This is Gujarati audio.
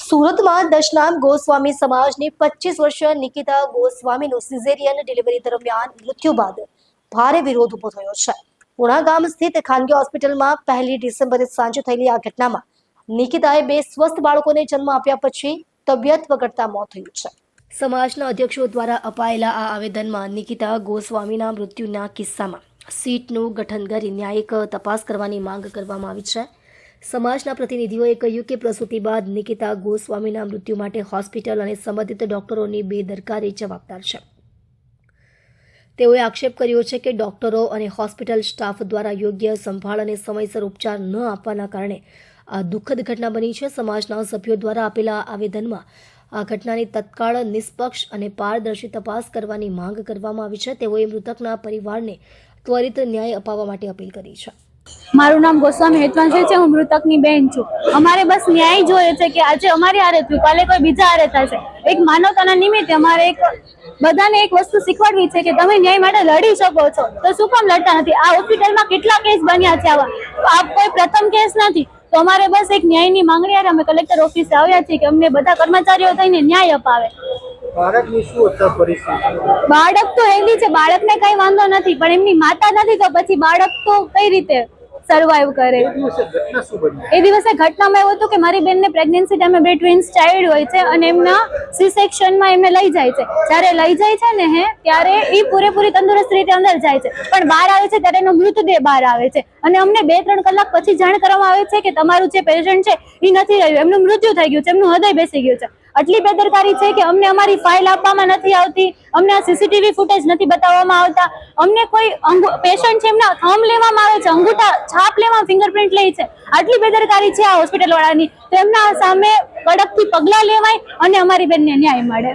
સુરતમાં દશનામ ગોસ્વામી સમાજની 25 વર્ષીય નિકિતા ગોસ્વામીનું સિઝેરિયન ડિલિવરી દરમિયાન મૃત્યુ બાદ ભારે વિરોધ ઉભો થયો છે. પુણા ગામ સ્થિત ખાનગી હોસ્પિટલમાં 1 ડિસેમ્બરે સાંજે થયેલી આ ઘટનામાં નિકિતાએ 2 સ્વસ્થ બાળકોને જન્મ આપ્યા પછી તબિયત બગડતા મોત થયું છે. સમાજના અધ્યક્ષો દ્વારા અપાયેલા આ આવેદનમાં નિકિતા ગોસ્વામીના મૃત્યુના કિસ્સામાં સીટનું ગઠન કરી ન્યાયિક તપાસ કરવાની માંગ કરવામાં આવી છે. સમાજના પ્રતિનિધિઓએ કહ્યું કે પ્રસૂતિ બાદ નિકિતા ગોસ્વામીના મૃત્યુ માટે હોસ્પિટલ અને સંબંધિત ડોક્ટરોની બેદરકારી જવાબદાર છે. તેઓએ આક્ષેપ કર્યો છે કે ડોક્ટરો અને હોસ્પિટલ સ્ટાફ દ્વારા યોગ્ય સંભાળ અને સમયસર ઉપચાર ન આપવાના કારણે આ દુઃખદ ઘટના બની છે. સમાજના સભ્યો દ્વારા આપેલા આવેદનમાં આ ઘટનાની તત્કાળ, નિષ્પક્ષ અને પારદર્શી તપાસ કરવાની માંગ કરવામાં આવી છે. તેઓએ મૃતકના પરિવારને ત્વરિત ન્યાય અપાવવા માટે અપીલ કરી છે. મારું નામ ગોસ્વામી હેતવાંશી છે. હું મૃતકની બેન છું. અમારે બસ ન્યાય જોઈએ છે કે આજે અમારી હારે થયું, કાલે કોઈ બીજા હારે થશે. એક માનવતાના નિમિત્તે અમારે બધાને એક વસ્તુ શીખવાડવી છે કે તમે ન્યાય માટે લડી શકો છો, તો શું કામ લડતા નથી? આ હોસ્પિટલમાં કેટલા કેસ બન્યા છે આવા, આ કોઈ પ્રથમ કેસ નથી. તો અમારે બસ એક ન્યાયની માંગણી હારે અમે કલેક્ટર ઓફિસે આવ્યા છીએ કે અમને બધા કર્મચારીઓ થઈને ન્યાય અપાવે. બાળકની શું અત્યારે પરિસ્થિતિ? બાળક તો હેલ્ધી છે, બાળકને કઈ વાંધો નથી, પણ એમની માતા નથી તો પછી બાળક તો કઈ રીતે સર્વાઈવ કરે? એ દિવસે ઘટનામાં એવું હતું કે મારી બેનને પ્રેગ્નન્સી ટાઈમે 2 ટ્વિન્સ ચાઇલ્ડ હોય છે અને એમના સી સેક્શનમાં એમને લઈ જાય છે. જ્યારે લઈ જાય છે ને ત્યારે એ પૂરેપૂરી તંદુરસ્ત રીતે અંદર જાય છે, પણ બહાર આવે છે ત્યારે એનો મૃતદેહ બહાર આવે છે અને અમને 2-3 કલાક પછી જાણ કરવામાં આવે છે કે તમારું જે પેશન્ટ છે એ નથી રહ્યું, એમનું મૃત્યુ થઈ ગયું છે, એમનું હૃદય બેસી ગયું છે. આટલી બેદરકારી છે કે અમને અમારી ફાઇલ આપવામાં નથી આવતી, અમને આ સીસીટીવી ફૂટેજ નથી બતાવવામાં આવતા, અમને કોઈ પેશન્ટ છે એમના થંબ લેવામાં આવે છે, અંગૂઠા છાપ લેવામાં, ફિંગરપ્રિન્ટ લે છે. આટલી બેદરકારી છે આ હોસ્પિટલ વાળાની, તો એમના સામે કડકથી પગલાં લેવાય અને અમારી બેનને ન્યાય મળે.